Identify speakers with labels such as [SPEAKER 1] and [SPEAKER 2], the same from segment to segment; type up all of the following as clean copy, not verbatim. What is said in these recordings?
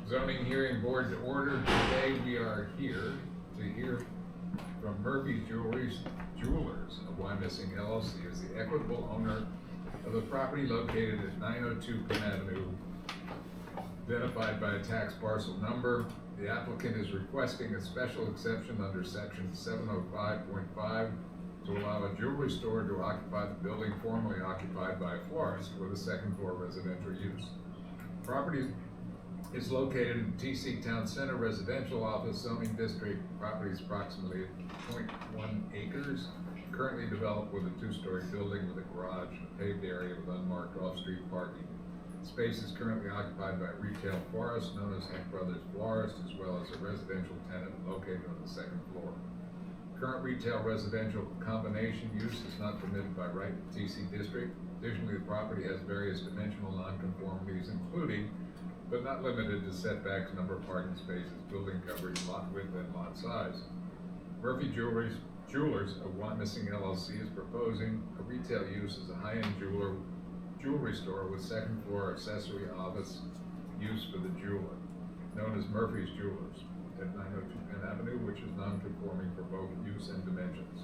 [SPEAKER 1] Zoning hearing board to order. Today we are here to hear from Murphy Jewelers of Wyomissing LLC as the equitable owner of the property located at 902 Penn Avenue, identified by a tax parcel number. The applicant is requesting a special exception under section 705.5 to allow a jewelry store to occupy the building formerly occupied by a florist with a second floor residential use. Property is located in TC Town Center Residential Office Zoning District. Property is approximately 0.1 acres, currently developed with a two-story building with a garage and a paved area with unmarked off-street parking. Space is currently occupied by a retail florist known as Heck Brothers Florist, as well as a residential tenant located on the second floor. Current retail residential combination use is not permitted by right in the TC district. Additionally, the property has various dimensional nonconformities, including, but not limited to setbacks, number of parking spaces, building coverage, lot width, and lot size. Murphy Jewelers of Wyomissing LLC is proposing a retail use as a high-end jewelry store with second floor accessory office use for the jeweler, known as Murphy's Jewelers at 902 Penn Avenue, which is non-conforming for both use and dimensions.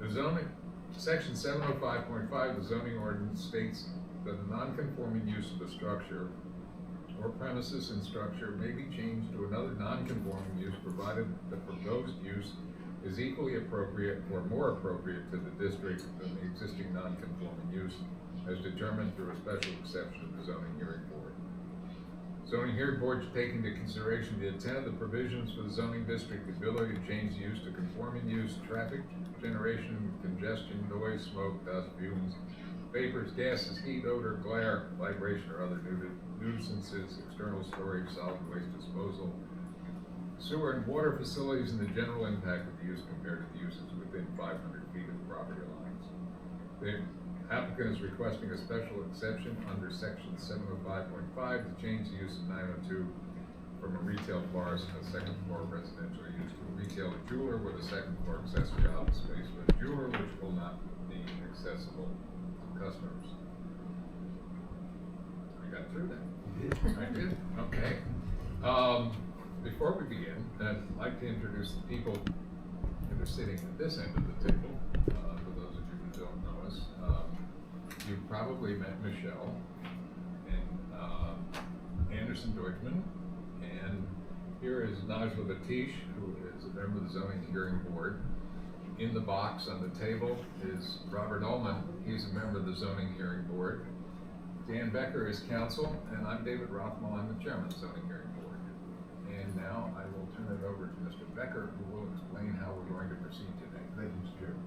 [SPEAKER 1] The zoning, section 705.5 the zoning ordinance states that a non-conforming use of a structure or premises and structure may be changed to another non-conforming use provided the proposed use is equally appropriate or more appropriate to the district than the existing non-conforming use as determined through a special exception of the zoning hearing board. Zoning hearing board should take into consideration the intent of the provisions for the zoning district, the ability to change the use to conforming use, traffic generation, congestion, noise, smoke, dust, fumes, vapors, gases, heat, odor, glare, vibration, or other nuisances, external storage, solid waste disposal, sewer and water facilities, and the general impact of the use compared to the uses within 500 feet of the property lines. The applicant is requesting a special exception under section 705.5 to change the use of 902 from a retail florist and a second floor residential use to a retail jeweler with a second floor accessory office space with a jeweler which will not be accessible to customers. I got through that.
[SPEAKER 2] You did.
[SPEAKER 1] I did. Okay. Before we begin, I'd like to introduce the people that are sitting at this end of the table. For those of you who don't know us, you've probably met Michelle and Anderson Deutschman, and here is Najla Batish, who is a member of the Zoning Hearing Board. In the box on the table is Robert Ullman. He's a member of the Zoning Hearing Board. Dan Becker is counsel, and I'm David Rothmel. I'm the chairman of the Zoning Hearing Board. And now I will turn it over to Mr. Becker, who will explain how we're going to proceed today.
[SPEAKER 2] Thank you, Mr. Chairman.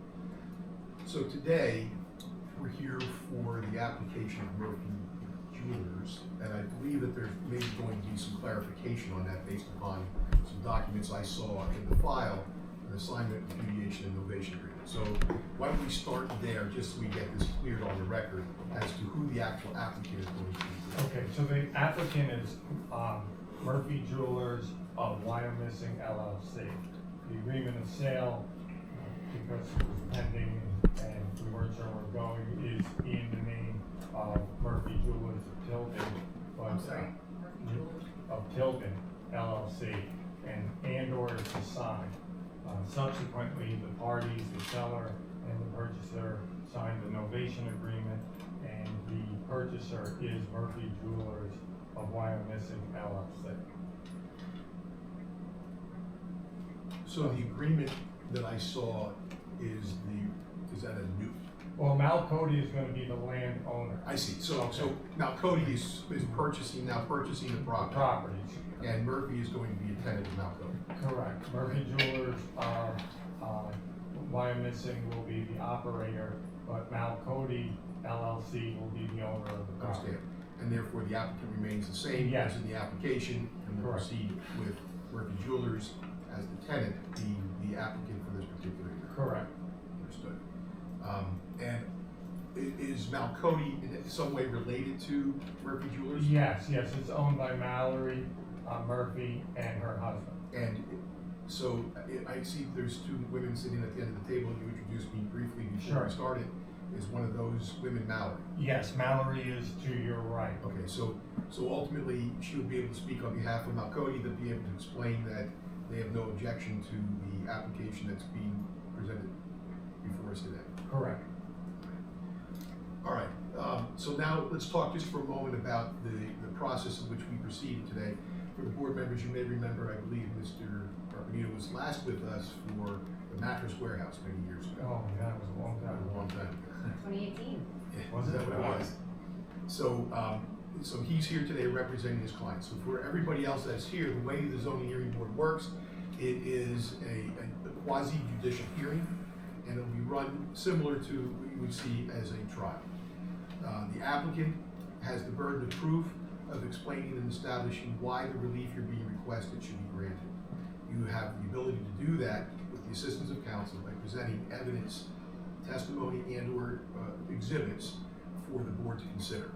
[SPEAKER 2] So today, we're here for the application of Murphy Jewelers, and I believe that there's maybe going to be some clarification on that based upon some documents I saw in the file, an assignment, repudiation, and novation agreement. So why don't we start there, just so we get this cleared on the record as to who the actual applicant is going to be.
[SPEAKER 3] Okay, so the applicant is Murphy Jewelers of Wyomissing LLC. The agreement of sale, because it was pending and we weren't sure where we're going, is in the name of Murphy Jewelers of Tilden, but,
[SPEAKER 2] I'm sorry?
[SPEAKER 3] of Tilden LLC, and or is to sign. Subsequently, the parties, the seller and the purchaser, signed the novation agreement, and the purchaser is Murphy Jewelers of Wyomissing LLC.
[SPEAKER 2] So the agreement that I saw is that a new?
[SPEAKER 3] Well, Mal Cody is going to be the landowner.
[SPEAKER 2] I see. So
[SPEAKER 3] Okay.
[SPEAKER 2] so now Cody is purchasing the property.
[SPEAKER 3] Properties.
[SPEAKER 2] And Murphy is going to be a tenant of Mount Cody.
[SPEAKER 3] Correct. Murphy Jewelers of Wyomissing will be the operator, but Mal Cody LLC will be the owner of the property.
[SPEAKER 2] Understand. And therefore the applicant remains the same
[SPEAKER 3] Yes.
[SPEAKER 2] as in the application, and we'll
[SPEAKER 3] Correct.
[SPEAKER 2] proceed with Murphy Jewelers as the tenant, the applicant for this particular year.
[SPEAKER 3] Correct.
[SPEAKER 2] Understood. And is Mount Cody in some way related to Murphy Jewelers?
[SPEAKER 3] Yes, it's owned by Mallory Murphy and her husband.
[SPEAKER 2] And so I see there's two women sitting at the end of the table. You introduced me briefly before
[SPEAKER 3] Sure.
[SPEAKER 2] we started. is one of those women Mallory?
[SPEAKER 3] Yes, Mallory is to your right.
[SPEAKER 2] Okay, so ultimately, she would be able to speak on behalf of Malcody, to be able to explain that they have no objection to the application that's being presented before us today.
[SPEAKER 3] Correct.
[SPEAKER 2] All right, so now let's talk just for a moment about the process in which we proceeded today. For the board members, you may remember, I believe Mr. Carpenito was last with us for the mattress warehouse many years ago.
[SPEAKER 3] Oh, yeah, it was a long
[SPEAKER 2] That
[SPEAKER 3] time
[SPEAKER 2] was a long
[SPEAKER 3] ago.
[SPEAKER 2] time ago.
[SPEAKER 4] 2018.
[SPEAKER 2] Yeah,
[SPEAKER 3] Was
[SPEAKER 2] is
[SPEAKER 3] it?
[SPEAKER 2] that what it was? So he's here today representing his client. So for everybody else that's here, the way the zoning hearing board works, it is a quasi judicial hearing, and it'll be run similar to what you would see as a trial. The applicant has the burden of proof of explaining and establishing why the relief you're being requested should be granted. You have the ability to do that with the assistance of counsel by presenting evidence, testimony, and/or exhibits for the board to consider.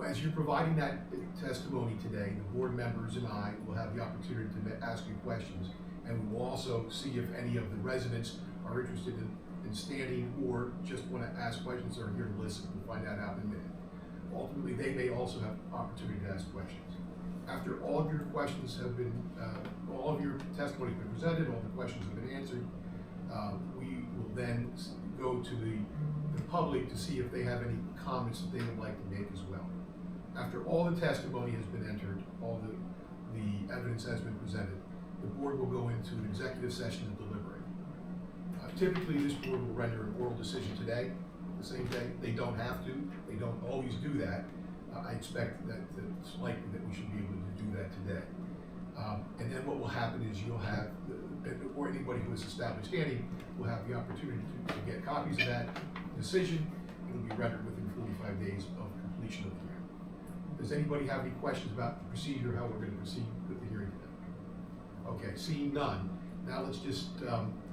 [SPEAKER 2] As you're providing that testimony today, the board members and I will have the opportunity to ask you questions, and we will also see if any of the residents are interested in standing or just want to ask questions or are here to listen. We'll find that out in a minute. Ultimately, they may also have opportunity to ask questions. After all of your questions have been, all of your testimony has been presented, all the questions have been answered, we will then go to the public to see if they have any comments that they would like to make as well. After all the testimony has been entered, all the evidence has been presented, the board will go into an executive session to deliberate. Typically, this board will render an oral decision today, the same day. They don't have to. They don't always do that. I expect that it's likely that we should be able to do that today. And then what will happen is you'll have, or anybody who has established standing will have the opportunity to get copies of that decision. It'll be rendered within 45 days of completion of the hearing. Does anybody have any questions about the procedure, how we're going to proceed with the hearing today? Okay, seeing none, now let's just,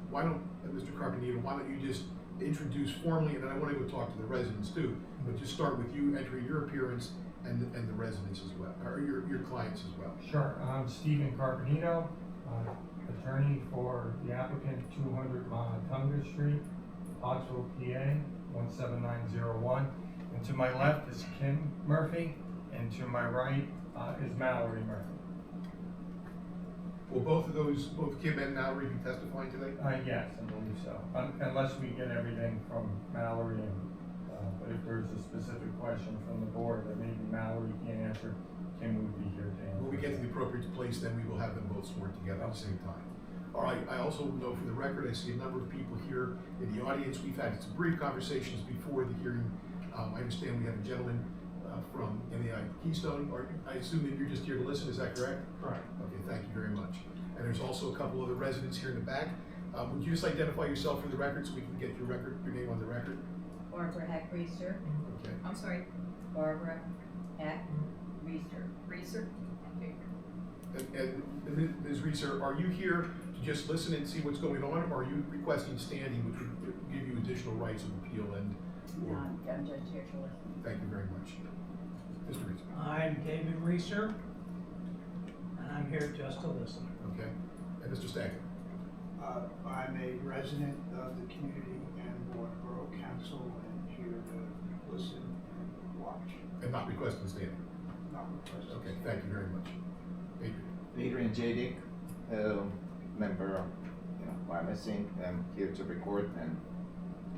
[SPEAKER 2] why don't, Mr. Carpenito, why don't you just introduce formally, and then I want to go talk to the residents too, but just start with you entering your appearance and the residents as well, or your clients as well.
[SPEAKER 3] Sure, I'm Stephen Carpenito, attorney for the applicant, 200 Monotonga Street, Pottsville, PA, 17901. And to my left is Kim Murphy, and to my right is Mallory Murphy.
[SPEAKER 2] Will both Kim and Mallory be testifying today?
[SPEAKER 3] Yes, I believe so, unless we get everything from Mallory, but if there's a specific question from the board that maybe Mallory can't answer, Kim would be here to answer.
[SPEAKER 2] When we get to the appropriate place, then we will have them both sworn together at the same time. All right, I also know for the record, I see a number of people here in the audience. We've had some brief conversations before the hearing. I understand we have a gentleman from NAI Keystone, or I assume that you're just here to listen, is that correct?
[SPEAKER 3] Correct.
[SPEAKER 2] Okay, thank you very much. And there's also a couple other residents here in the back. Would you just identify yourself for the record so we can get your name on the record?
[SPEAKER 4] Barbara Heck Reister.
[SPEAKER 2] Okay.
[SPEAKER 4] I'm sorry. Barbara Heck Reister. Reister?
[SPEAKER 2] And Ms. Reeser, are you here to just listen and see what's going on, or are you requesting standing, which would give you additional rights of appeal and?
[SPEAKER 4] No, I'm just here to listen.
[SPEAKER 2] Thank you very much. Mr. Reeser.
[SPEAKER 5] I'm David Reeser, and I'm here just to listen.
[SPEAKER 2] Okay. And Mr. Staggett.
[SPEAKER 6] I'm a resident of the community and Borough Council, and here to listen and watch,
[SPEAKER 2] And not requesting standing.
[SPEAKER 6] not request.
[SPEAKER 2] Okay, thank you very much. Adrian.
[SPEAKER 7] Adrian J. Dick, member of Wyomissing. I'm here to record and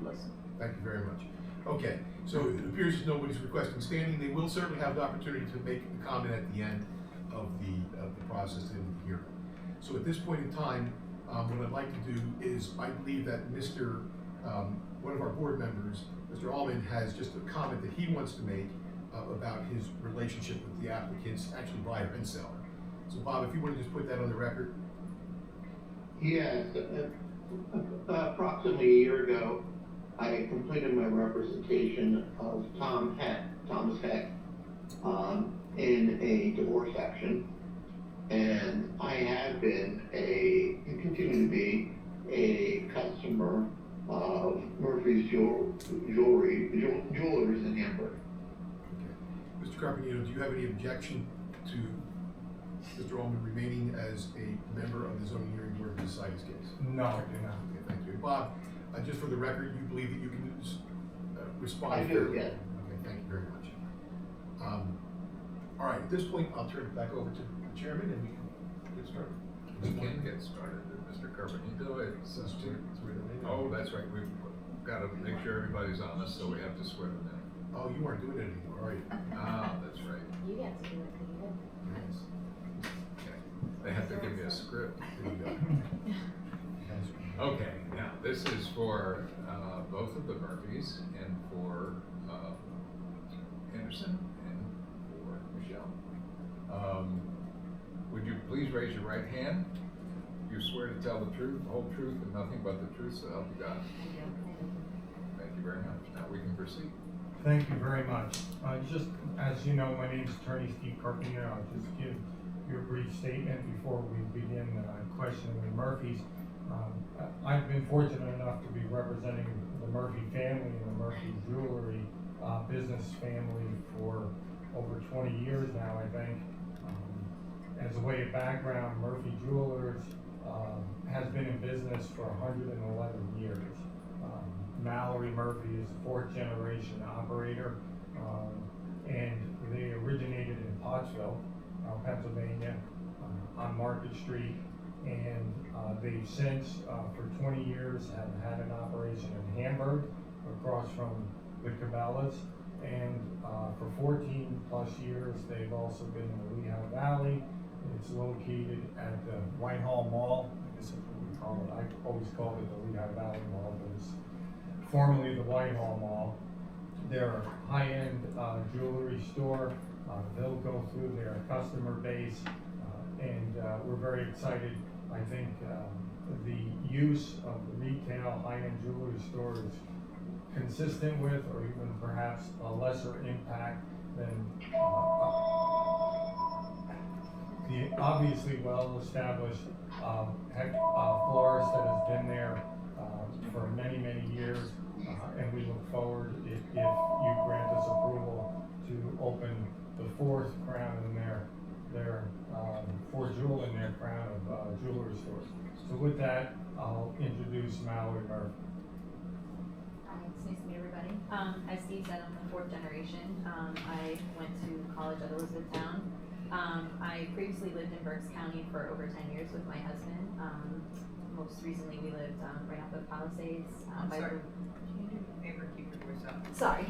[SPEAKER 7] listen.
[SPEAKER 2] Thank you very much. Okay, so it appears that nobody's requesting standing. They will certainly have the opportunity to make a comment at the end of the process in the hearing. So at this point in time, what I'd like to do is, I believe that one of our board members, Mr. Allman, has just a comment that he wants to make about his relationship with the applicants, actually buyer and seller. So Bob, if you want to just put that on the record.
[SPEAKER 8] Yes, approximately a year ago, I completed my representation of Thomas Heck, in a divorce action. And I have been and continue to be a customer of Murphy's Jewelers in Hamburg.
[SPEAKER 2] Okay. Mr. Carpenito, do you have any objection to Mr. Allman remaining as a member of the zoning hearing board to decide his case?
[SPEAKER 3] No, I do not.
[SPEAKER 2] Okay, thank you. Bob, Just for the record, you believe that you can respond?
[SPEAKER 8] I do,
[SPEAKER 2] fairly?
[SPEAKER 8] yes.
[SPEAKER 2] Okay, thank you very much. All right, at this point, I'll turn it back over to the chairman and we can get started.
[SPEAKER 1] We can get started, Mr. Carpenito, it's, oh, that's right, we've gotta make sure everybody's honest, so we have to swear them in.
[SPEAKER 2] Oh, you weren't doing it anymore, are you?
[SPEAKER 1] Ah, that's right,
[SPEAKER 4] You get to do it, you did.
[SPEAKER 2] Yes.
[SPEAKER 1] okay, they have to give me a script.
[SPEAKER 2] There you go.
[SPEAKER 1] Okay, now, this is for, both of the Murphys and for, Anderson and for Michelle. Would you please raise your right hand? You swear to tell the truth, the whole truth, and nothing but the truth, so help you God. Thank you very much. Now we can proceed.
[SPEAKER 3] Thank you very much. Just as you know, my name is Attorney Steve Carpenter. I'll just give you a brief statement before we begin questioning the Murphys. I've been fortunate enough to be representing the Murphy family and the Murphy Jewelry business family for over 20 years now, I think. As a way of background, Murphy Jewelers has been in business for 111 years. Mallory Murphy is the 4th generation operator, and they originated in Pottsville, Pennsylvania, on Market Street, and they've since, for 20 years, have had an operation in Hamburg, across from the Cabela's, and for 14 plus years, they've also been in the Lehigh Valley. It's located at the Whitehall Mall. I guess that's what we call it. I always called it the Lehigh Valley Mall, but it's formerly the Whitehall Mall. They're a high-end jewelry store. They'll go through their customer base, and we're very excited. I think the use of the retail high-end jewelry store is consistent with, or even perhaps a lesser impact than the obviously well-established florist that has been there for many, many years, and we look forward, if you grant us approval, to open the 4th crown in their 4th jewel in their crown of jewelry stores. So with that, I'll introduce Mallory Murphy.
[SPEAKER 9] Hi, it's nice to meet everybody. As Steve said, I'm the 4th generation. I went to college at Elizabethtown. I previously lived in Berks County for over 10 years with my husband. Most recently, we lived right off of Palisades. By
[SPEAKER 4] Sorry.
[SPEAKER 9] the-
[SPEAKER 4] Can you do me a favor, keep your voice up?
[SPEAKER 9] Sorry.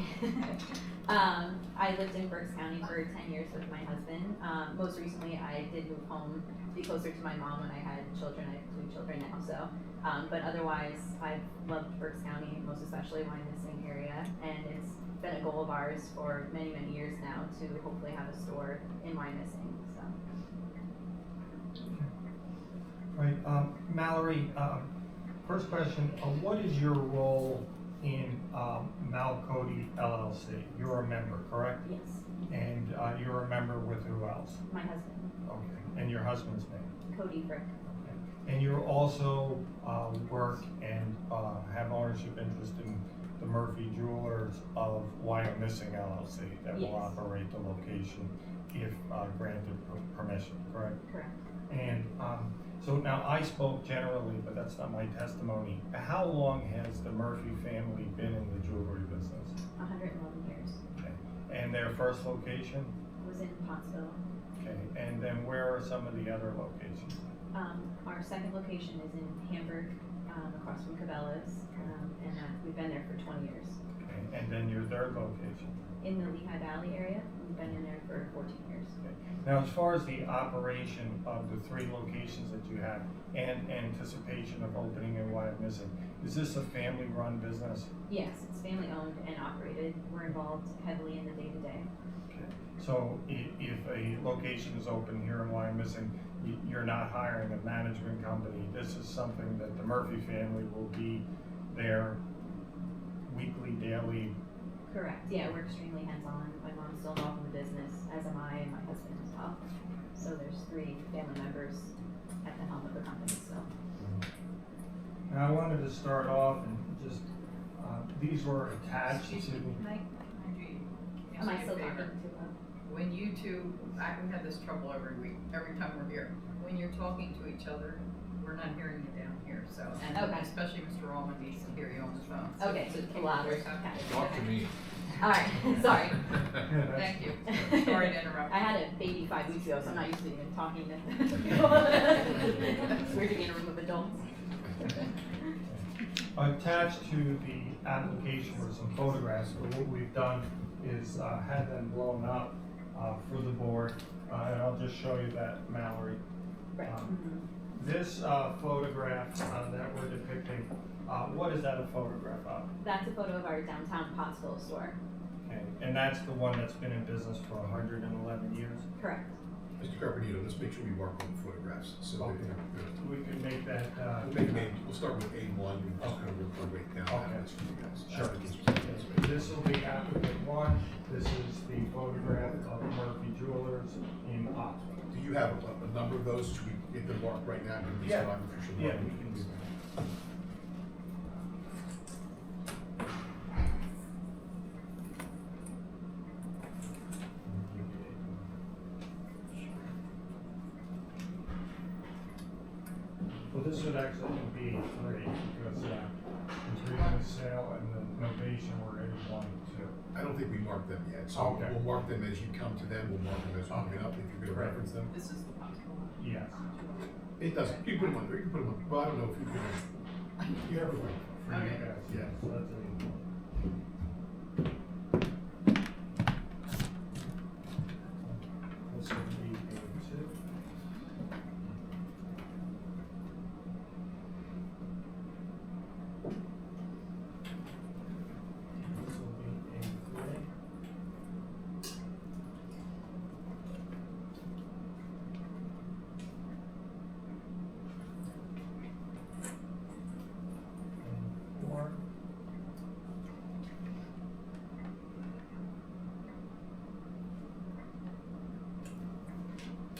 [SPEAKER 9] I lived in Berks County for 10 years with my husband. Most recently, I did move home to be closer to my mom when I had children. I have 2 children now, so. But otherwise, I've loved Berks County, most especially Wyomissing area, and it's been a goal of ours for many, many years now to hopefully have a store in Wyomissing, so.
[SPEAKER 3] Right, Mallory, first question, what is your role in Malcody LLC? You're a member, correct?
[SPEAKER 9] Yes,
[SPEAKER 3] And you're a member with who else?
[SPEAKER 9] my husband,
[SPEAKER 3] Okay, and your husband's name?
[SPEAKER 9] Cody Frick.
[SPEAKER 3] Okay. And you also work and have ownership interest in the Murphy Jewelers of Wyomissing LLC that will
[SPEAKER 9] Yes.
[SPEAKER 3] operate the location if granted permission, correct?
[SPEAKER 9] Correct.
[SPEAKER 3] And so now I spoke generally, but that's not my testimony. How long has the Murphy family been in the jewelry business?
[SPEAKER 9] 111 years.
[SPEAKER 3] Okay. And their first location?
[SPEAKER 9] Was in Pottsville.
[SPEAKER 3] Okay. And then where are some of the other locations?
[SPEAKER 9] Our second location is in Hamburg, across from Cabela's, and we've been there for 20 years.
[SPEAKER 3] Okay. And then your third location?
[SPEAKER 9] In the Lehigh Valley area, we've been in there for 14 years.
[SPEAKER 3] Okay. Now, as far as the operation of the 3 locations that you have and anticipation of opening in Wyomissing, is this a family-run business?
[SPEAKER 9] Yes, it's family owned and operated. We're involved heavily in the day-to-day.
[SPEAKER 3] Okay. So if a location is open here in Wyomissing, you're not hiring a management company. This is something that the Murphy family will be there weekly, daily.
[SPEAKER 9] Correct. Yeah, we're extremely hands-on. My mom's still involved in the business, as am I, and my husband as well. So there's 3 family members at the helm of the company, so.
[SPEAKER 3] Now, I wanted to start off and just, these were attached to.
[SPEAKER 4] Excuse me, can I do you, can you
[SPEAKER 9] Am I
[SPEAKER 4] do me a
[SPEAKER 9] still
[SPEAKER 4] favor?
[SPEAKER 9] talking too loud?
[SPEAKER 10] when you two, we have this trouble every week, every time we're here. When you're talking to each other, we're not hearing you down here, so, and
[SPEAKER 9] Okay.
[SPEAKER 10] especially Mr. Allman needs to hear you on the phone. So
[SPEAKER 9] Okay, so
[SPEAKER 10] keep
[SPEAKER 9] the
[SPEAKER 10] your
[SPEAKER 9] louder.
[SPEAKER 10] voice up.
[SPEAKER 9] Okay.
[SPEAKER 1] Talk to me.
[SPEAKER 9] All right, sorry.
[SPEAKER 10] Thank you. Sorry to interrupt.
[SPEAKER 9] I had a baby 5 weeks ago, so I'm not used to even talking to people. It's weird to be in a room of adults.
[SPEAKER 3] Attached to the application were some photographs, but what we've done is had them blown up for the board, and I'll just show you that, Mallory.
[SPEAKER 9] Right.
[SPEAKER 3] This photograph that we're depicting, what is that a photograph of?
[SPEAKER 9] That's a photo of our downtown Pottsville store.
[SPEAKER 3] Okay, and that's the one that's been in business for 111 years?
[SPEAKER 9] Correct.
[SPEAKER 2] Mr. Carpenito, let's make sure we mark all the photographs, so
[SPEAKER 3] Okay.
[SPEAKER 2] we'll
[SPEAKER 3] We can make that,
[SPEAKER 2] start with A1, and just kind of work our way down.
[SPEAKER 3] Okay.
[SPEAKER 2] That's for you guys.
[SPEAKER 3] Sure.
[SPEAKER 2] Applicants.
[SPEAKER 3] this will be applicant 1. This is the photograph of Murphy Jewelers in Oxford.
[SPEAKER 2] Do you have a number of those? Should we get them marked right now? Maybe
[SPEAKER 3] Yeah.
[SPEAKER 2] photographer should
[SPEAKER 3] Yeah,
[SPEAKER 2] mark
[SPEAKER 3] we
[SPEAKER 2] them.
[SPEAKER 3] can do that. Well, this would actually be 3 because the agreement of sale and the novation were in 1 and 2.
[SPEAKER 2] I don't think we marked them yet, so
[SPEAKER 3] Okay.
[SPEAKER 2] we'll mark them as you come to them, we'll mark them as we come up, if you're gonna
[SPEAKER 3] Right.
[SPEAKER 2] reference them.
[SPEAKER 10] This is the possible one.
[SPEAKER 3] Yes.
[SPEAKER 2] It doesn't, you can put them on there, you can put them on, well, I don't know if you can, you have everything.
[SPEAKER 3] For you
[SPEAKER 10] Okay.
[SPEAKER 3] guys,
[SPEAKER 2] Yeah.
[SPEAKER 3] so that's a. This would be A2. This will be A3. A4.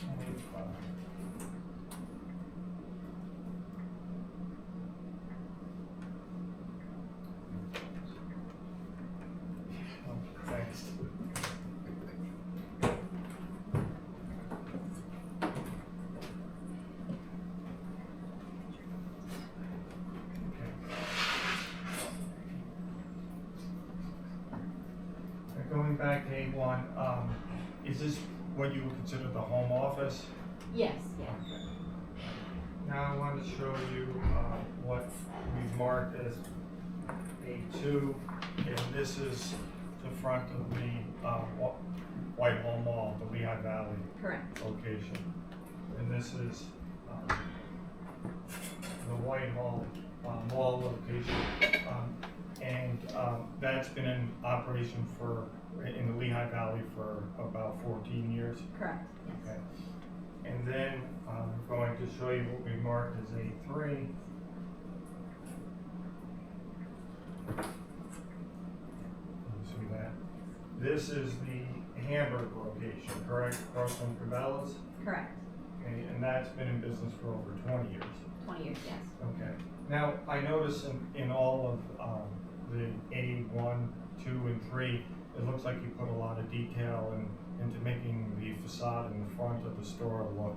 [SPEAKER 3] And A5. Thanks. Going back to A1, is this what you would consider the home office?
[SPEAKER 9] Yes, yes.
[SPEAKER 3] Now I want to show you what we've marked as A2, and this is the front of the Whitehall Mall, the Lehigh Valley
[SPEAKER 9] Correct.
[SPEAKER 3] location. And this is the Whitehall Mall location. And that's been in operation in the Lehigh Valley for about 14 years.
[SPEAKER 9] Correct. Yes.
[SPEAKER 3] Okay. And then I'm going to show you what we marked as A3. You see that? This is the Hamburg location, correct? Across from Cabela's?
[SPEAKER 9] Correct.
[SPEAKER 3] Okay, and that's been in business for over 20 years.
[SPEAKER 9] 20 years, yes.
[SPEAKER 3] Okay. Now, I notice in all of the A1, 2, and 3, it looks like you put a lot of detail into making the facade in the front of the store look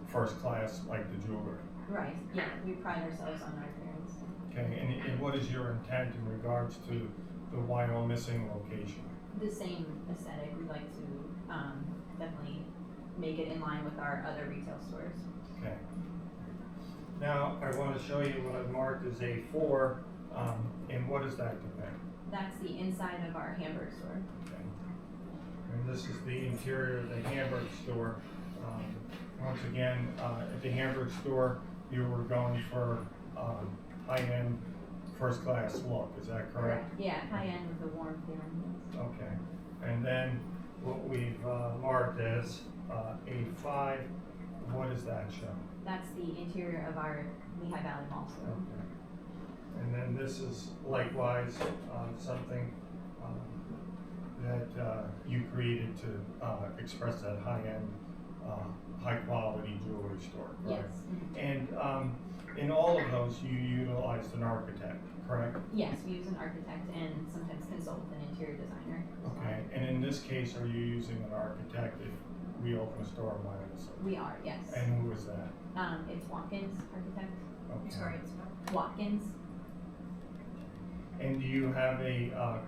[SPEAKER 3] first class, like the jewelry.
[SPEAKER 9] Right. Yeah, we pride ourselves on our appearance.
[SPEAKER 3] Okay, and what is your intent in regards to the Wyomissing location?
[SPEAKER 9] The same aesthetic. We'd like to definitely make it in line with our other retail stores.
[SPEAKER 3] Okay. Now, I want to show you what I've marked as A4, and what does that depict?
[SPEAKER 9] That's the inside of our Hamburg store.
[SPEAKER 3] Okay. And this is the interior of the Hamburg store. Once again, at the Hamburg store, you were going for high-end, first-class look, is that correct?
[SPEAKER 9] Yeah, high end with the warm feeling. Yes.
[SPEAKER 3] Okay. And then what we've marked as A5, what does that show?
[SPEAKER 9] That's the interior of our Lehigh Valley Mall store.
[SPEAKER 3] Okay. And then this is likewise something that you created to express that high-end, high-quality jewelry store, correct?
[SPEAKER 9] Yes.
[SPEAKER 3] And in all of those, you utilized an architect, correct?
[SPEAKER 9] Yes, we use an architect and sometimes consult with an interior designer.
[SPEAKER 3] Okay, and in this case, are you using an architect if we open a store in Wyomissing?
[SPEAKER 9] We are, yes.
[SPEAKER 3] And who is that?
[SPEAKER 9] It's Watkins Architect.
[SPEAKER 10] I'm
[SPEAKER 3] Okay.
[SPEAKER 10] sorry, it's not.
[SPEAKER 9] Watkins.
[SPEAKER 3] And do you have a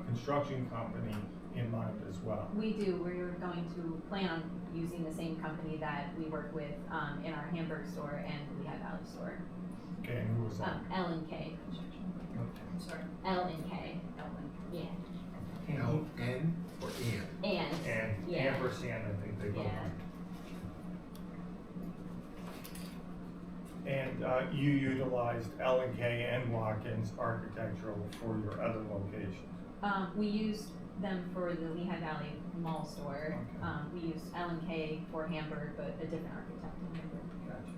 [SPEAKER 3] construction company in mind as well?
[SPEAKER 9] We do. We're going to plan on using the same company that we work with in our Hamburg store and Lehigh Valley store.
[SPEAKER 3] Okay, and who is that?
[SPEAKER 9] L&K Construction.
[SPEAKER 3] Okay.
[SPEAKER 10] I'm sorry.
[SPEAKER 9] L&K.
[SPEAKER 10] Ellen.
[SPEAKER 9] Yeah.
[SPEAKER 2] L-N or and?
[SPEAKER 9] And.
[SPEAKER 3] And
[SPEAKER 9] Yeah.
[SPEAKER 3] ampersand, I think they both
[SPEAKER 9] Yeah.
[SPEAKER 3] are. And you utilized L&K and Watkins Architectural for your other locations?
[SPEAKER 9] We used them for the Lehigh Valley Mall store.
[SPEAKER 3] Okay.
[SPEAKER 9] We used L&K for Hamburg, but a different architect in Hamburg.
[SPEAKER 3] Gotcha.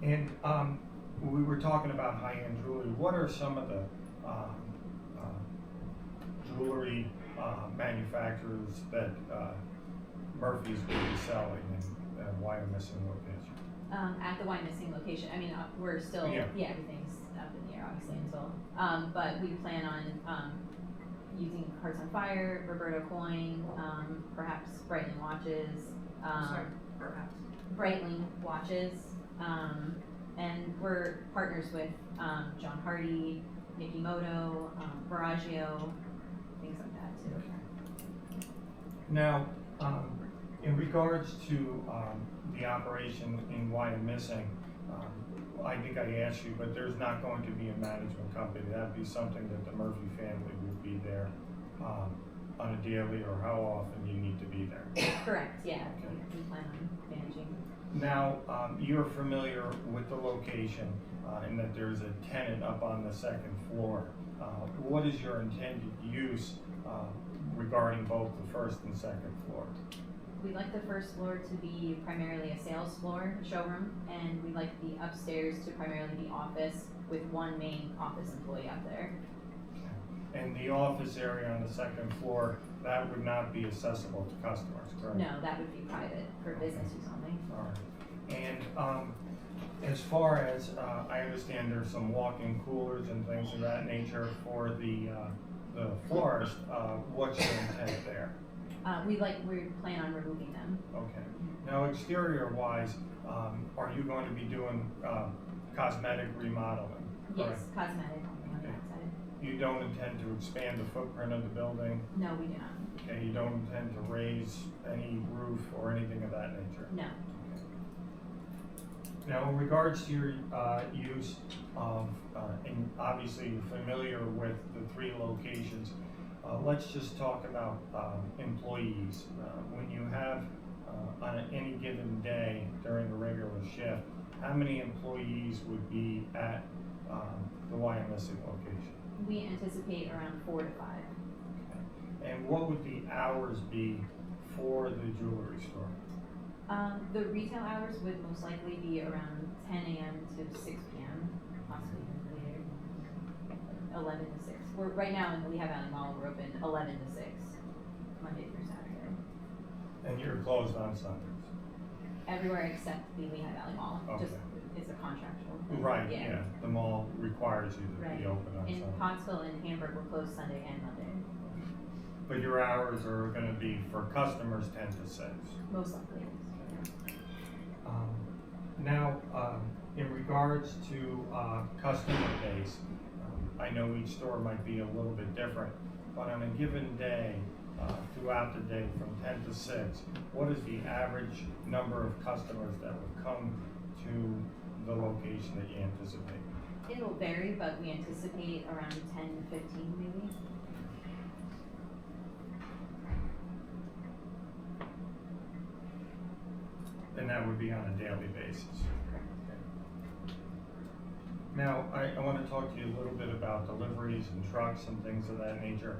[SPEAKER 3] And we were talking about high-end jewelry. What are some of the jewelry manufacturers that Murphy's will be selling in Wyomissing location?
[SPEAKER 9] At the Wyomissing location, I mean, we're still,
[SPEAKER 3] Yeah.
[SPEAKER 9] everything's up in the air, obviously, until, but we plan on, using Hearts on Fire, Roberto Coin, perhaps Breitling watches,
[SPEAKER 10] I'm sorry, perhaps.
[SPEAKER 9] Breitling watches, and we're partners with, John Hardy, Mikimoto, Baraggio, things like that too.
[SPEAKER 3] Now, in regards to the operation in Wyomissing, I think I asked you, but there's not going to be a management company. That'd be something that the Murphy family would be there on a daily, or how often you need to be there.
[SPEAKER 9] Correct, yeah,
[SPEAKER 3] Okay.
[SPEAKER 9] we plan on managing.
[SPEAKER 3] Now, you're familiar with the location in that there's a tenant up on the second floor. What is your intended use regarding both the first and second floor?
[SPEAKER 9] We'd like the first floor to be primarily a sales floor, showroom, and we'd like the upstairs to primarily be office with one main office employee up there.
[SPEAKER 3] And the office area on the second floor, that would not be accessible to customers, correct?
[SPEAKER 9] No, that would be private for business use only.
[SPEAKER 3] All right. And as far as, I understand there's some walk-in coolers and things of that nature for the florist, what's your intent there?
[SPEAKER 9] We plan on removing them.
[SPEAKER 3] Okay. Now, exterior-wise, are you going to be doing cosmetic remodeling?
[SPEAKER 9] Yes,
[SPEAKER 3] correct?
[SPEAKER 9] cosmetic only on
[SPEAKER 3] Okay.
[SPEAKER 9] that side.
[SPEAKER 3] You don't intend to expand the footprint of the building?
[SPEAKER 9] No, we do not.
[SPEAKER 3] Okay, you don't intend to raise any roof or anything of that nature?
[SPEAKER 9] No.
[SPEAKER 3] Now, in regards to your use of, and obviously you're familiar with the 3 locations, let's just talk about employees. When you have, on any given day during a regular shift, how many employees would be at the Wyomissing location?
[SPEAKER 9] We anticipate around 4 to 5.
[SPEAKER 3] Okay. And what would the hours be for the jewelry store?
[SPEAKER 9] The retail hours would most likely be around 10 a.m. to 6 p.m., possibly even later, 11 to 6. We're right now in the Lehigh Valley Mall. We're open 11 to 6, Monday through Saturday.
[SPEAKER 3] And you're closed on Sundays?
[SPEAKER 9] Everywhere except the Lehigh Valley Mall.
[SPEAKER 3] Okay.
[SPEAKER 9] Just it's a contractual thing.
[SPEAKER 3] Right, yeah. The mall requires you to
[SPEAKER 9] Right.
[SPEAKER 3] be open on
[SPEAKER 9] In
[SPEAKER 3] Sunday.
[SPEAKER 9] Pottsville and Hamburg, we're closed Sunday and Monday.
[SPEAKER 3] But your hours are gonna be for customers 10 to 6.
[SPEAKER 9] Most likely.
[SPEAKER 3] Now, in regards to customer base, I know each store might be a little bit different, but on a given day, throughout the day from 10 to 6, what is the average number of customers that would come to the location that you anticipate?
[SPEAKER 9] It'll vary, but we anticipate around 10 to 15 maybe.
[SPEAKER 3] And that would be on a daily basis. Now, I want to talk to you a little bit about deliveries and trucks and things of that nature.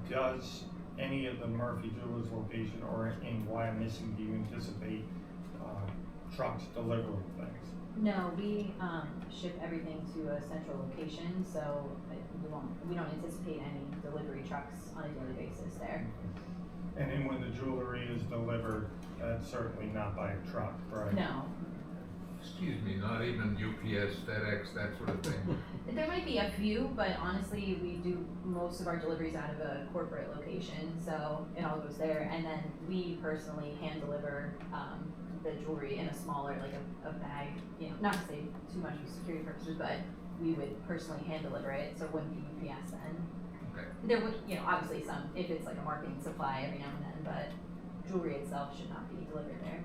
[SPEAKER 3] Does any of the Murphy Jewelers location or in Wyomissing, do you anticipate trucks delivering things?
[SPEAKER 9] No, we ship everything to a central location, so we don't anticipate any delivery trucks on a daily basis there.
[SPEAKER 3] And then when the jewelry is delivered, that's certainly not by a truck, right?
[SPEAKER 9] No.
[SPEAKER 1] Excuse me, not even UPS, FedEx, that sort of thing?
[SPEAKER 9] There might be a few, but honestly, we do most of our deliveries out of a corporate location, so it all goes there. And then we personally hand deliver the jewelry in a smaller, like a bag, you know, not to say too much for security purposes, but we would personally hand deliver it, so it wouldn't be UPS then.
[SPEAKER 1] Okay.
[SPEAKER 9] There would, you know, obviously some, if it's like a marketing supply every now and then, but jewelry itself should not be delivered there.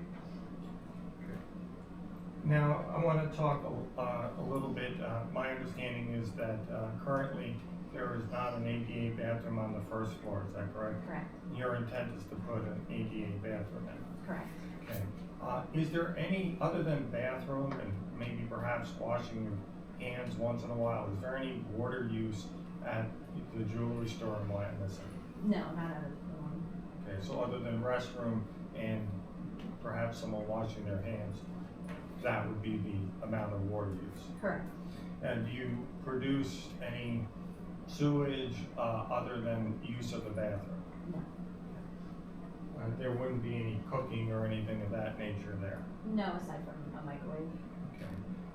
[SPEAKER 3] Now, I want to talk a little bit, my understanding is that currently there is not an ADA bathroom on the first floor, is that correct?
[SPEAKER 9] Correct.
[SPEAKER 3] Your intent is to put an ADA bathroom in?
[SPEAKER 9] Correct.
[SPEAKER 3] Okay. Is there any, other than bathroom and maybe perhaps washing your hands once in a while, is there any water use at the jewelry store in Wyomissing?
[SPEAKER 9] No, not out of the one.
[SPEAKER 3] Okay, so other than restroom and perhaps someone washing their hands, that would be the amount of water use?
[SPEAKER 9] Correct.
[SPEAKER 3] And do you produce any sewage other than use of the bathroom?
[SPEAKER 9] No.
[SPEAKER 3] There wouldn't be any cooking or anything of that nature there?
[SPEAKER 9] No, aside from a microwave.
[SPEAKER 3] Okay.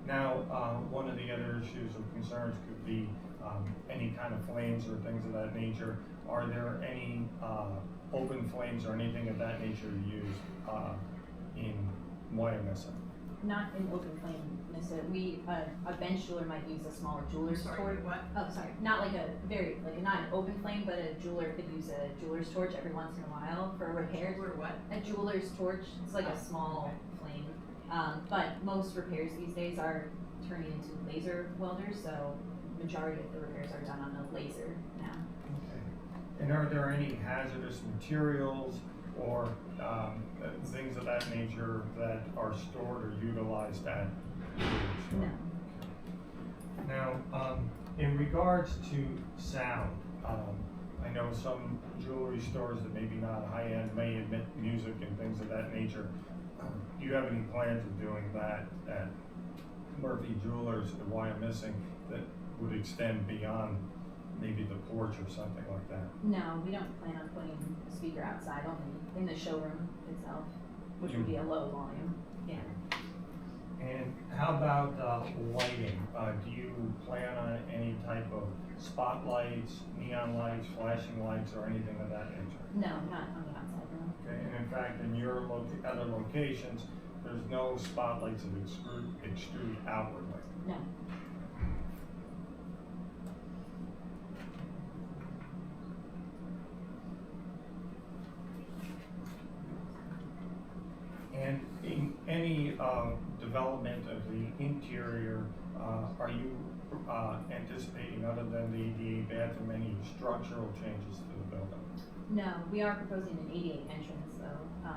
[SPEAKER 3] Now, one of the other issues of concerns could be any kind of flames or things of that nature. Are there any open flames or anything of that nature used in Wyomissing?
[SPEAKER 9] Not in open flame, necessarily. A bench jeweler might use a smaller jeweler's
[SPEAKER 10] Sorry,
[SPEAKER 9] torch.
[SPEAKER 10] what?
[SPEAKER 9] Oh, sorry, not like not an open flame, but a jeweler could use a jeweler's torch every once in a while for repairs.
[SPEAKER 10] Or what?
[SPEAKER 9] A jeweler's torch, it's like a small flame. But most repairs these days are turning into laser welders, so majority of the repairs are done on a laser now.
[SPEAKER 3] Okay. And are there any hazardous materials or things of that nature that are stored or utilized at the jewelry store?
[SPEAKER 9] No.
[SPEAKER 3] Now, in regards to sound, I know some jewelry stores that maybe not high-end may admit music and things of that nature. Do you have any plans of doing that at Murphy Jewelers in Wyomissing that would extend beyond maybe the porch or something like that?
[SPEAKER 9] No, we don't plan on putting a speaker outside, only in the showroom itself, which would be a low volume. Yeah.
[SPEAKER 3] And how about lighting? Do you plan on any type of spotlights, neon lights, flashing lights, or anything of that nature?
[SPEAKER 9] No, not on the outside, no.
[SPEAKER 3] Okay, and in fact, in your other locations, there's no spotlights that extrude outwardly.
[SPEAKER 9] No.
[SPEAKER 3] And in any development of the interior, are you anticipating, other than the ADA bathroom, any structural changes to the building?
[SPEAKER 9] No, we are proposing an ADA entrance though,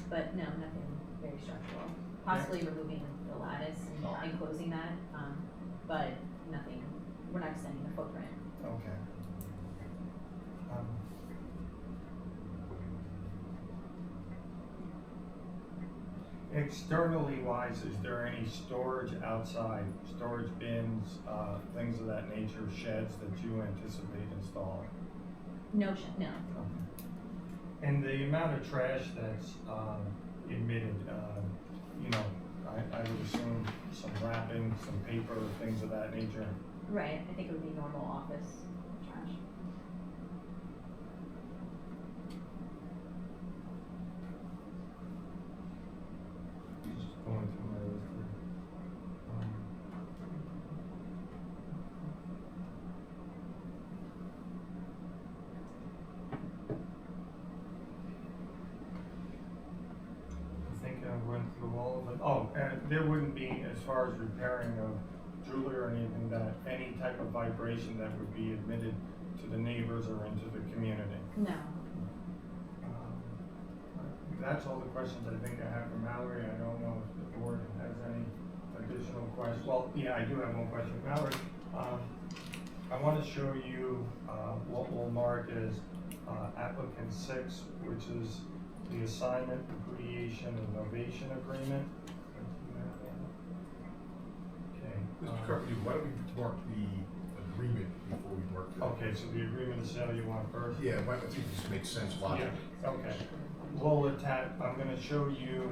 [SPEAKER 9] but no, nothing very structural. Possibly removing the lattice and enclosing that, but nothing, we're not extending the footprint.
[SPEAKER 3] Okay. Externally wise, is there any storage outside, storage bins, things of that nature, sheds that you anticipate installing?
[SPEAKER 9] No, no.
[SPEAKER 3] Okay. And the amount of trash that's emitted, you know, I would assume some wrapping, some paper, things of that nature.
[SPEAKER 9] Right, I think it would be normal office trash.
[SPEAKER 3] Just going through my list here. I think I went through all of it. Oh, and there wouldn't be, as far as repairing of jewelry or anything, that any type of vibration that would be admitted to the neighbors or into the community.
[SPEAKER 9] No.
[SPEAKER 3] That's all the questions I think I have for Mallory. I don't know if the board has any additional questions. Well, yeah, I do have one question. Mallory, I want to show you what we'll mark as applicant 6, which is the assignment, creation, and novation agreement. Okay.
[SPEAKER 2] Mr. Carpenter, why don't we mark the agreement before we mark the?
[SPEAKER 3] Okay, so the agreement of sale you want first?
[SPEAKER 2] Yeah, I think this makes sense logically.
[SPEAKER 3] Yeah, okay. We'll attach, I'm gonna show you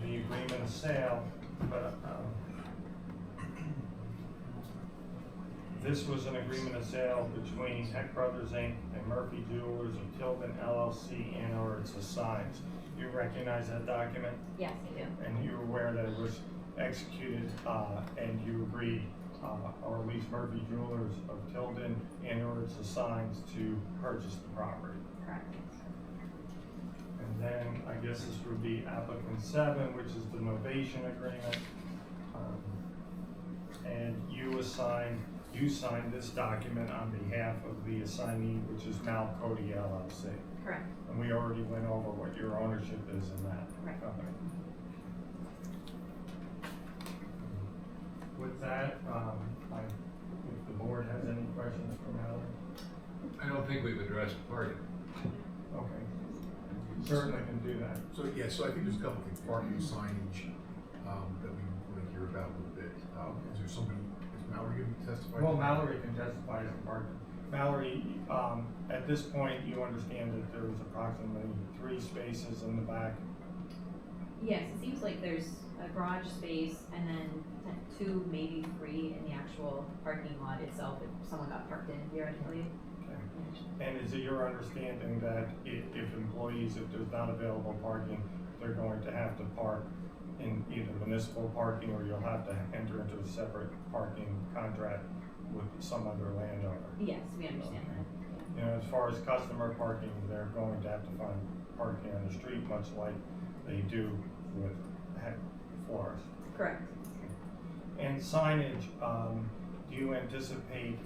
[SPEAKER 3] the agreement of sale, but, this was an agreement of sale between Heck Brothers Inc. and Murphy Jewelers of Tilden LLC and or its assigns. You recognize that document?
[SPEAKER 9] Yes, I do.
[SPEAKER 3] And you're aware that it was executed, and you agreed, or at least Murphy Jewelers of Tilden and or its assigns to purchase the property.
[SPEAKER 9] Correct.
[SPEAKER 3] And then I guess this would be applicant 7, which is the novation agreement. And you signed this document on behalf of the assignee, which is Mal Cody LLC.
[SPEAKER 9] Correct.
[SPEAKER 3] And we already went over what your ownership is in that
[SPEAKER 9] Right.
[SPEAKER 3] company. With that, if the board has any questions for Mallory?
[SPEAKER 1] I don't think we've addressed parking.
[SPEAKER 3] Okay. Certainly can do that.
[SPEAKER 2] So, yeah, so I think there's a couple of things, parking signage, that we want to hear about a little bit. Is there somebody, is Mallory going to be testifying?
[SPEAKER 3] Well, Mallory can testify as a partner. Mallory, at this point, you understand that there is approximately 3 spaces in the back.
[SPEAKER 9] Yes, it seems like there's a garage space and then 2, maybe 3 in the actual parking lot itself if someone got parked in theoretically.
[SPEAKER 3] Okay. And is it your understanding that if employees, if there's not available parking, they're going to have to park in either municipal parking or you'll have to enter into a separate parking contract with some other landowner?
[SPEAKER 9] Yes, we understand that.
[SPEAKER 3] You know, as far as customer parking, they're going to have to find parking on the street, much like they do with florist.
[SPEAKER 9] Correct.
[SPEAKER 3] And signage, do you anticipate,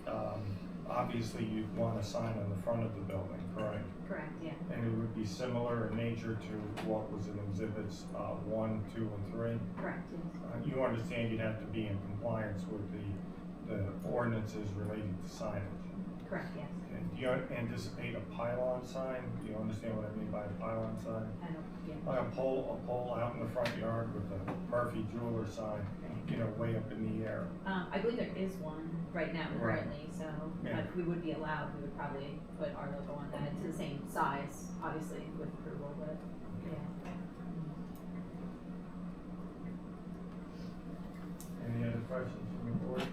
[SPEAKER 3] obviously you'd want a sign on the front of the building, correct?
[SPEAKER 9] Correct, yeah.
[SPEAKER 3] And it would be similar in nature to what was in exhibits 1, 2, and 3?
[SPEAKER 9] Correct, yes.
[SPEAKER 3] You understand you'd have to be in compliance with the ordinances related to signage?
[SPEAKER 9] Correct, yes.
[SPEAKER 3] Okay. Do you anticipate a pylon sign? Do you understand what I mean by a pylon sign?
[SPEAKER 9] I don't, yeah.
[SPEAKER 3] Like a pole out in the front yard with a Murphy Jeweler sign, you know, way up in the air.
[SPEAKER 9] I believe there is one right now
[SPEAKER 3] Right.
[SPEAKER 9] currently, so
[SPEAKER 3] Yeah.
[SPEAKER 9] if we would be allowed, we would probably put our logo on that to the same size, obviously with approval, but yeah.
[SPEAKER 3] Any other questions from the board?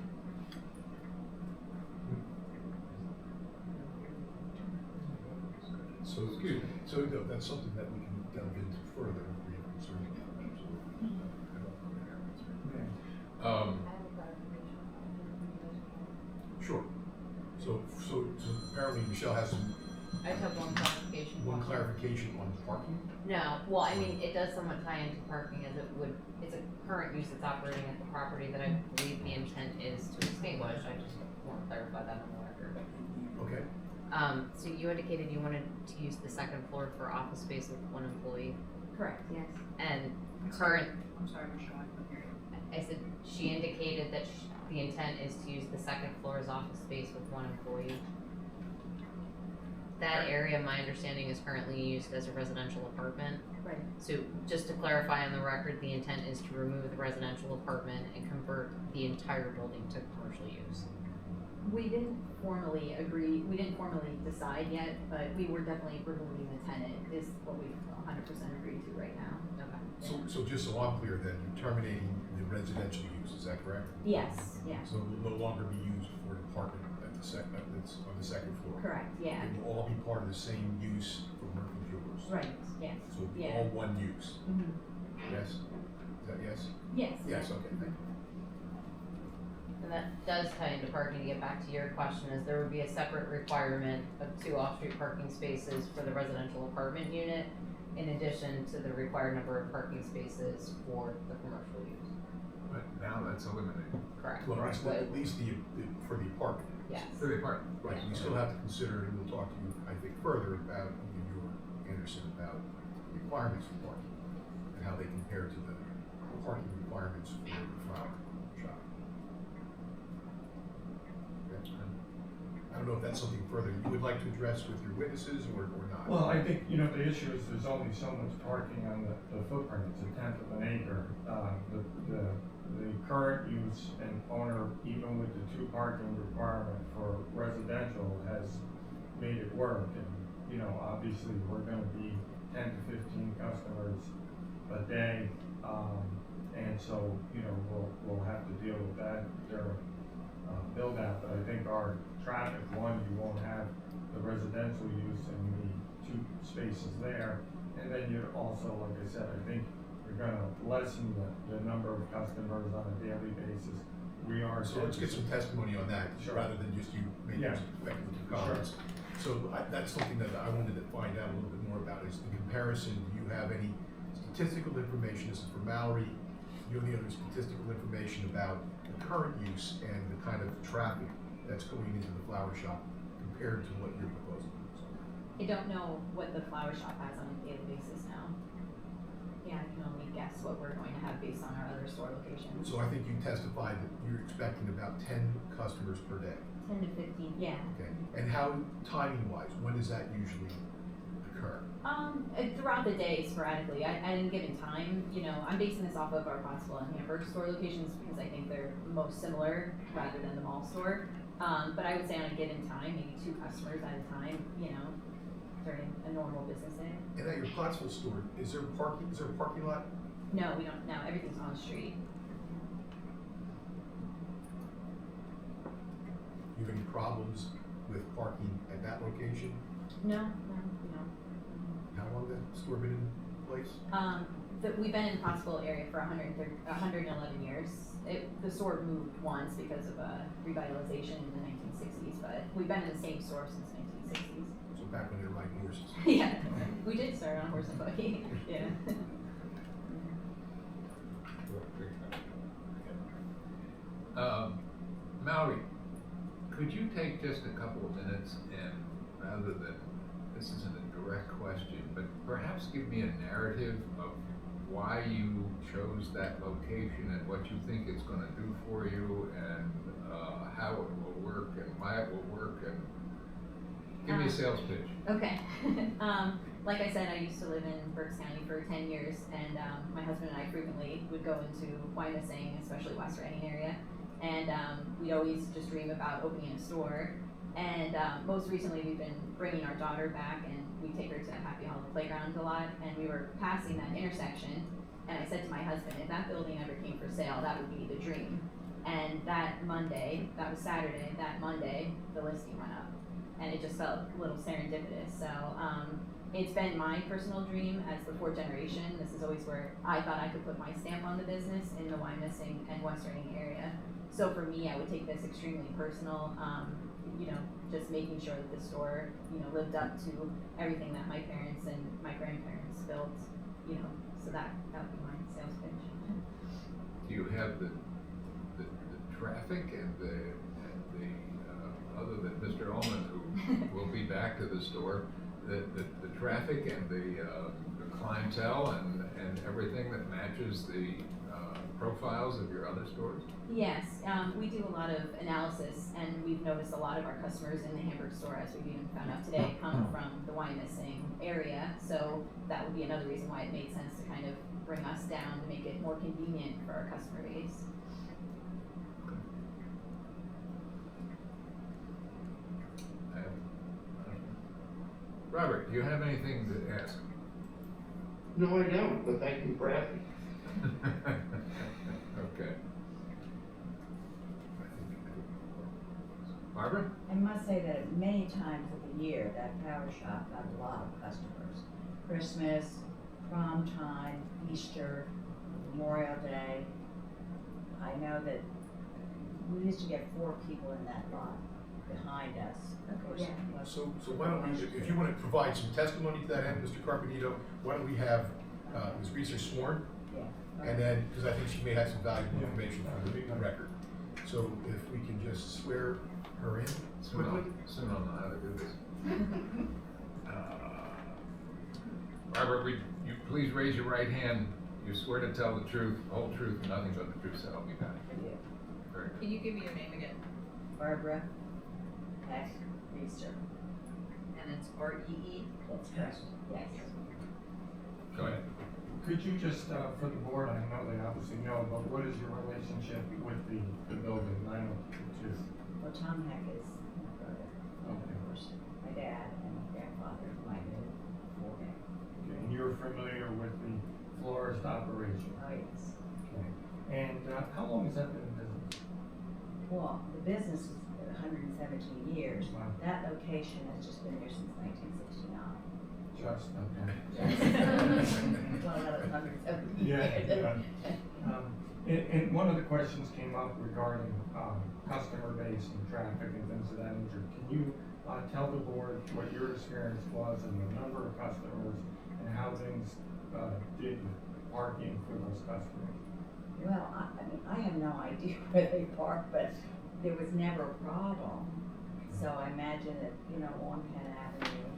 [SPEAKER 2] So, so that's something that we can delve into further if we have concerns about, absolutely. Sure. So apparently Michelle has
[SPEAKER 11] I just have one clarification.
[SPEAKER 2] one clarification on parking.
[SPEAKER 11] No, well, I mean, it does somewhat tie into parking as it would, it's a current use that's operating at the property that I believe the intent is to extinguish. I just want to clarify that on the record.
[SPEAKER 2] Okay.
[SPEAKER 11] So you indicated you wanted to use the 2nd floor for office space with 1 employee,
[SPEAKER 9] Correct, yes.
[SPEAKER 11] and
[SPEAKER 10] I'm sorry,
[SPEAKER 11] current,
[SPEAKER 10] I'm sorry, Michelle, I couldn't hear you.
[SPEAKER 11] I said, she indicated that the intent is to use the 2nd floor as office space with 1 employee. That area, my understanding, is currently used as a residential apartment.
[SPEAKER 9] Right.
[SPEAKER 11] So just to clarify on the record, the intent is to remove the residential apartment and convert the entire building to commercial use.
[SPEAKER 9] We didn't formally agree, we didn't formally decide yet, but we were definitely removing the tenant is what we've 100% agreed to right now.
[SPEAKER 11] Okay.
[SPEAKER 2] So just so I'm clear then, you're terminating the residential use, is that correct?
[SPEAKER 9] Yes, yeah,
[SPEAKER 2] So it will no longer be used for an apartment that's on the 2nd floor?
[SPEAKER 9] correct, yeah.
[SPEAKER 2] It will all be part of the same use for Murphy Jewelers?
[SPEAKER 9] Right, yes,
[SPEAKER 2] So it'll be
[SPEAKER 9] yeah.
[SPEAKER 2] all one use?
[SPEAKER 9] Mhm.
[SPEAKER 2] Yes? Is that yes?
[SPEAKER 9] Yes.
[SPEAKER 2] Yes, okay, thank you.
[SPEAKER 11] And that does tie into parking, to get back to your question, is there would be a separate requirement of 2 off-street parking spaces for the residential apartment unit, in addition to the required number of parking spaces for the commercial use.
[SPEAKER 1] But now that's eliminated.
[SPEAKER 11] Correct.
[SPEAKER 2] Well,
[SPEAKER 11] Right.
[SPEAKER 2] at least the, for the apartment.
[SPEAKER 11] Yes.
[SPEAKER 1] For the park.
[SPEAKER 2] Right, we still have to consider, and we'll talk to you, I think, further about, you or Anderson, about requirements for parking and how they compare to the parking requirements for the flower shop. Okay. I don't know if that's something further you would like to address with your witnesses or not.
[SPEAKER 3] Well, I think, you know, the issue is there's only so much parking on the footprint, it's 1/10 of an acre. The current use and owner, even with the 2 parking requirement for residential, has made it work. And, you know, obviously, we're gonna be 10 to 15 customers a day, And so, we'll have to deal with that during, build out, but I think our traffic, one, you won't have the residential use and the 2 spaces there. And then you're also, like I said, I think we're gonna lessen the number of customers on a daily basis. We are.
[SPEAKER 2] So let's get some testimony on that,
[SPEAKER 3] Sure.
[SPEAKER 2] rather than just you making
[SPEAKER 3] Yeah.
[SPEAKER 2] some speculative comments. So that's something that I wanted to find out a little bit more about, is in comparison, do you have any statistical information, this is for Mallory, do you have any other statistical information about the current use and the kind of traffic that's going into the flower shop compared to what you're proposing?
[SPEAKER 9] I don't know what the flower shop has on a daily basis now. Yeah, I can only guess what we're going to have based on our other store locations.
[SPEAKER 2] So I think you testified that you're expecting about 10 customers per day.
[SPEAKER 9] 10 to 15, yeah.
[SPEAKER 2] Okay, and how, timing-wise, when does that usually occur?
[SPEAKER 9] Throughout the day, sporadically, at any given time, I'm basing this off of our Pottsville and Hamburg store locations because I think they're most similar rather than the mall store. But I would say on a given time, maybe 2 customers at a time, during a normal business day.
[SPEAKER 2] And at your Pottsville store, is there a parking lot?
[SPEAKER 9] No, we don't, no, everything's on the street.
[SPEAKER 2] Do you have any problems with parking at that location?
[SPEAKER 9] No.
[SPEAKER 2] How long has the store been in place?
[SPEAKER 9] We've been in the Pottsville area for 111 years. The store moved once because of a revitalization in the 1960s, but we've been in the same store since 1960s.
[SPEAKER 2] So back when they were riding horses.
[SPEAKER 9] Yeah, we did start on horse and buggy. Yeah.
[SPEAKER 1] Mallory, could you take just a couple of minutes and, rather than, this isn't a direct question, but perhaps give me a narrative of why you chose that location and what you think it's gonna do for you and how it will work and why it will work, and give me a sales pitch.
[SPEAKER 9] Okay. Like I said, I used to live in Berks County for 10 years, and my husband and I frequently would go into Wyomissing, especially West Reading area, and we'd always just dream about opening a store. And most recently, we've been bringing our daughter back, and we take her to Happy Hollow Playground a lot, and we were passing that intersection, and I said to my husband, if that building ever came for sale, that would be the dream. And that Monday, that was Saturday, that Monday, the listing went up, and it just felt a little serendipitous. So it's been my personal dream as the 4th generation. This is always where I thought I could put my stamp on the business in the Wyomissing and West Reading area. So for me, I would take this extremely personal, just making sure that the store, lived up to everything that my parents and my grandparents built, so that would be my sales pitch.
[SPEAKER 1] Do you have the traffic and the other than Mr. Ullman, who will be back to the store, the traffic and the clientele and everything that matches the profiles of your other stores?
[SPEAKER 9] Yes, we do a lot of analysis, and we've noticed a lot of our customers in the Hamburg store, as we've even found out today, come from the Wyomissing area. So that would be another reason why it made sense to kind of bring us down to make it more convenient for our customer base.
[SPEAKER 1] Robert, do you have anything to ask?
[SPEAKER 8] No, I don't, but thank you for asking.
[SPEAKER 1] Okay. Barbara?
[SPEAKER 4] I must say that many times of the year, that flower shop got a lot of customers. Christmas, prom time, Easter, Memorial Day. I know that we used to get 4 people in that lot behind us. Of course,
[SPEAKER 9] Yeah.
[SPEAKER 4] it was-
[SPEAKER 2] So why don't we, if you want to provide some testimony to that end, Mr. Carpenito, why don't we have Ms. Reeser sworn?
[SPEAKER 4] Yeah.
[SPEAKER 2] And then, because I think she may have some valuable information for the record. So if we can just swear her in quickly.
[SPEAKER 1] Soon I'll know how to do this. Barbara, would you please raise your right hand? You swear to tell the truth, the whole truth, and nothing but the truth, so help me God.
[SPEAKER 4] Yeah.
[SPEAKER 1] Very good.
[SPEAKER 10] Can you give me your name again?
[SPEAKER 4] Barbara Heck Reeser.
[SPEAKER 10] And it's R-E-E?
[SPEAKER 4] That's correct. Yes.
[SPEAKER 1] Go ahead.
[SPEAKER 3] Could you just, for the board, I know they obviously know, but what is your relationship with the building? I know too.
[SPEAKER 4] Well, Tom Heck is my brother.
[SPEAKER 3] Okay.
[SPEAKER 4] Of course, my dad and my grandfather, who I knew before him.
[SPEAKER 3] Okay, and you're familiar with the florist operation?
[SPEAKER 4] Oh, yes.
[SPEAKER 3] Okay. And, how long has that been in business?
[SPEAKER 4] Well, the business is 117 years.
[SPEAKER 3] Wow.
[SPEAKER 4] That location has just been here since 1969.
[SPEAKER 3] Just, okay.
[SPEAKER 4] Well, that was 117
[SPEAKER 3] Yeah,
[SPEAKER 4] years.
[SPEAKER 3] And one of the questions came up regarding, customer base and traffic and things of that nature. Can you, tell the board what your experience was and the number of customers and how things, did parking for those customers?
[SPEAKER 4] Well, I mean, I have no idea where they park, but there was never a problem. So I imagine that, you know, on Penn Avenue,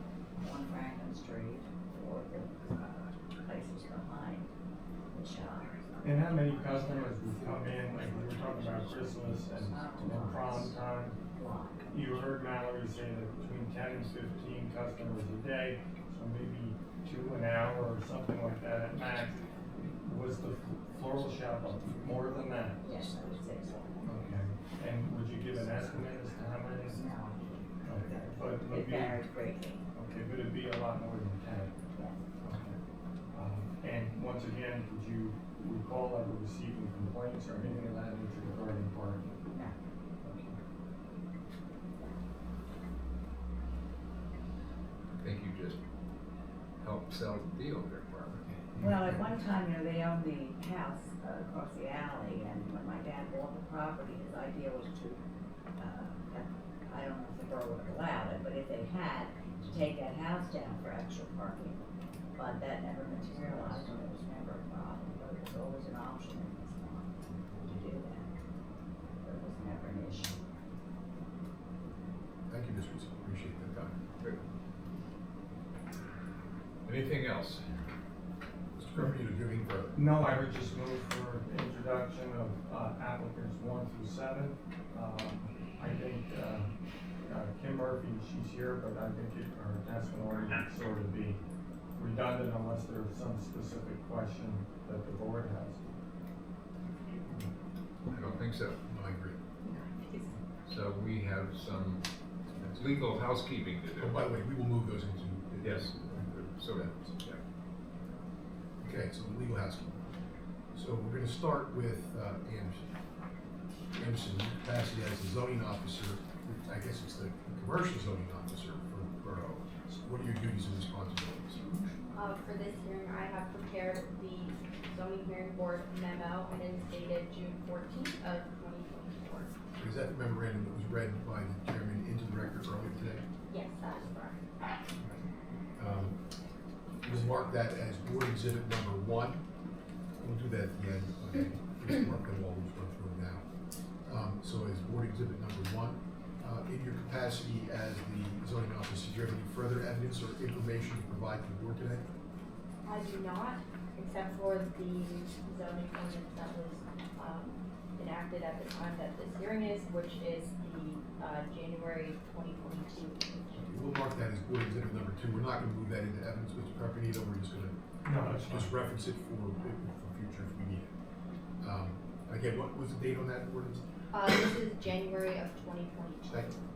[SPEAKER 4] on Franklin Street, or the places behind the shop.
[SPEAKER 3] And how many customers would come in, like we were talking about Christmas and prom time? You heard Mallory say that between 10 and 15 customers a day, so maybe 2 an hour or something like that at max. Was the floral shop more than that?
[SPEAKER 4] Yes, I would say so.
[SPEAKER 3] Okay, and would you give an estimate as to how many?
[SPEAKER 4] No,
[SPEAKER 3] Okay, but it would
[SPEAKER 4] it
[SPEAKER 3] be,
[SPEAKER 4] varies greatly.
[SPEAKER 3] okay, but it'd be a lot more than 10.
[SPEAKER 4] Yes.
[SPEAKER 3] Okay. And once again, could you recall ever receiving complaints or anything of that nature regarding parking?
[SPEAKER 4] No.
[SPEAKER 3] Okay.
[SPEAKER 1] I think you just helped sell the deal there, Barbara.
[SPEAKER 4] Well, at one time, you know, they owned the house across the alley, and when my dad bought the property, his idea was to, I don't know if the borough would have allowed it, but if they had, to take that house down for extra parking. But that never materialized, and it was never a problem, but it was always an option in this law to do that. But it was never an issue.
[SPEAKER 2] Thank you, Ms. Russo, appreciate that time.
[SPEAKER 1] Good. Anything else?
[SPEAKER 2] Mr. Carpenter, do you have anything further?
[SPEAKER 3] No, I would just move for introduction of applicants 1 through 7. I think Kim Murphy, she's here, but I think her testimony would sort of be redundant unless there's some specific question that the board has.
[SPEAKER 1] I don't think so.
[SPEAKER 2] No, I agree.
[SPEAKER 1] So we have some legal housekeeping to do.
[SPEAKER 2] Oh, by the way, we will move those into.
[SPEAKER 1] Yes. So, yeah.
[SPEAKER 2] Okay, so the legal housekeeping. So we're gonna start with, Anderson. Anderson, in your capacity as the zoning officer, I guess it's the commercial zoning officer for the borough. So what are your duties and responsibilities?
[SPEAKER 12] For this hearing, I have prepared the zoning hearing board memo, and it is dated June 14th of 2024.
[SPEAKER 2] Is that the memorandum that was read by the chairman into the record earlier today?
[SPEAKER 12] Yes, that is correct.
[SPEAKER 2] We'll mark that as board exhibit number 1. We'll do that at the end, okay? We'll mark them all, we'll just run through them now. So as board exhibit number 1, in your capacity as the zoning officer, do you have any further evidence or information to provide to the board today?
[SPEAKER 12] I do not, except for the zoning ordinance that was enacted at the time that this hearing is, which is the January 2022.
[SPEAKER 2] We'll mark that as board exhibit number 2. We're not gonna move that into evidence, Mr. Carpenito, we're just gonna
[SPEAKER 3] No, that's
[SPEAKER 2] just
[SPEAKER 3] fine.
[SPEAKER 2] reference it for future if we need it. Again, what was the date on that ordinance?
[SPEAKER 12] This is January of 2022.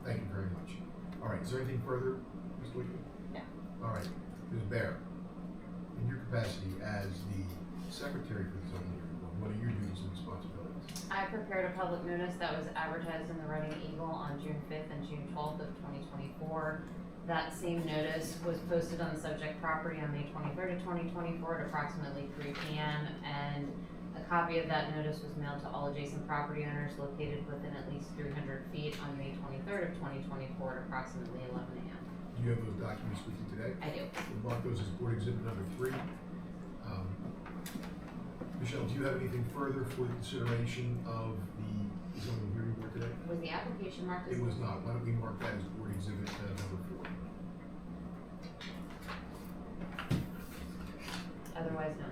[SPEAKER 2] Thank you very much. All right, is there anything further, Ms. Wickman?
[SPEAKER 12] No.
[SPEAKER 2] All right, Ms. Bear, in your capacity as the secretary for the zoning hearing board, what are your duties and responsibilities?
[SPEAKER 11] I prepared a public notice that was advertised in the Reading Eagle on June 5th and June 12th of 2024. That same notice was posted on the subject property on May 23rd of 2024 at approximately 3 p.m. and a copy of that notice was mailed to all adjacent property owners located within at least 300 feet on May 23rd of 2024 at approximately 11 a.m.
[SPEAKER 2] Do you have those documents with you today?
[SPEAKER 11] I do.
[SPEAKER 2] We'll mark those as board exhibit number 3. Michelle, do you have anything further for the consideration of the zoning hearing board today?
[SPEAKER 11] Was the application marked as?
[SPEAKER 2] It was not. Why don't we mark that as board exhibit number 4?
[SPEAKER 11] Otherwise, no.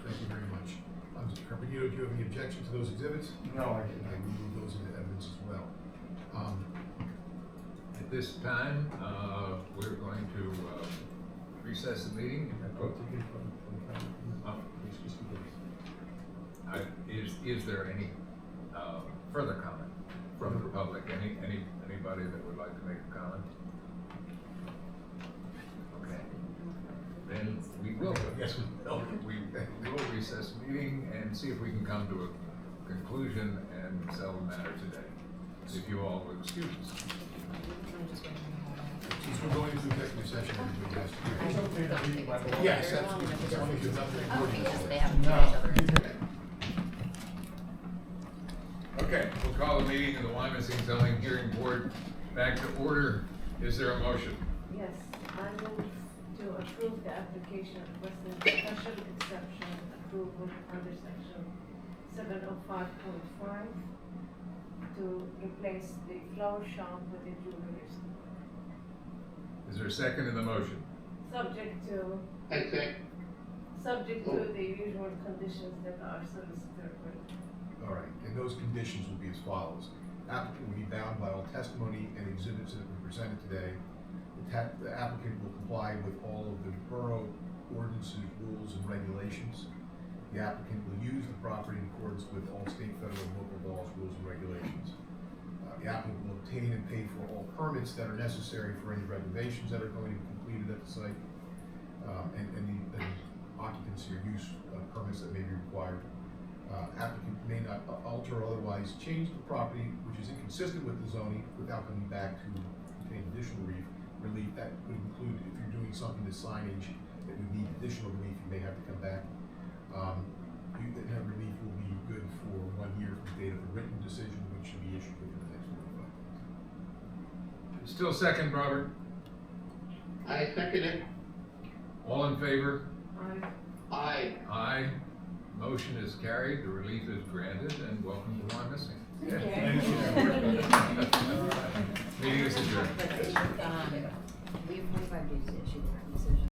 [SPEAKER 2] Thank you very much. Mr. Carpenito, do you have any objection to those exhibits?
[SPEAKER 3] No, I did
[SPEAKER 2] I
[SPEAKER 3] not.
[SPEAKER 2] will move those into evidence as well.
[SPEAKER 1] At this time, we're going to recess the meeting. Is there any further comment from the public? Anybody that would like to make a comment? Okay. Then we will.
[SPEAKER 2] Yes, we will.
[SPEAKER 1] We will recess the meeting and see if we can come to conclusion and settle the matter today. If you all will excuse us.
[SPEAKER 2] Since we're going into executive session, everybody has to.
[SPEAKER 3] It's okay to read by the way.
[SPEAKER 2] Yes, absolutely. As long as there's nothing recorded.
[SPEAKER 11] Yes, they haven't to each other.
[SPEAKER 1] Okay, we'll call the meeting of the Wyomissing Zoning Hearing Board back to order. Is there a motion?
[SPEAKER 13] Yes, I move to approve the application requesting special exception approval under section 705.5 to replace the flower shop with a jewelry store.
[SPEAKER 1] Is there a second in the motion?
[SPEAKER 13] Subject to the usual conditions that our solicitor will.
[SPEAKER 2] All right, and those conditions will be as follows. Applicant will be bound by all testimony and exhibits that were presented today. The applicant will comply with all of the borough ordinances, rules, and regulations. The applicant will use the property in accordance with all state, federal, and local laws, rules, and regulations. The applicant will obtain and pay for all permits that are necessary for any renovations that are going to be completed at the site, and the occupancy or use permits that may be required. Applicant may not alter or otherwise change the property which is inconsistent with the zoning without coming back to obtain additional relief. That would include if you're doing something to signage that would need additional relief, you may have to come back. That relief will be good for 1 year from the date of the written decision, which should be issued within the next 45 days.
[SPEAKER 1] Still second, Robert?
[SPEAKER 8] I second it.
[SPEAKER 1] All in favor?
[SPEAKER 8] Aye.
[SPEAKER 1] Aye. Motion is carried, the relief is granted, and welcome to Wyomissing. Meeting is adjourned.
[SPEAKER 11] We have 45 days to issue the written decision.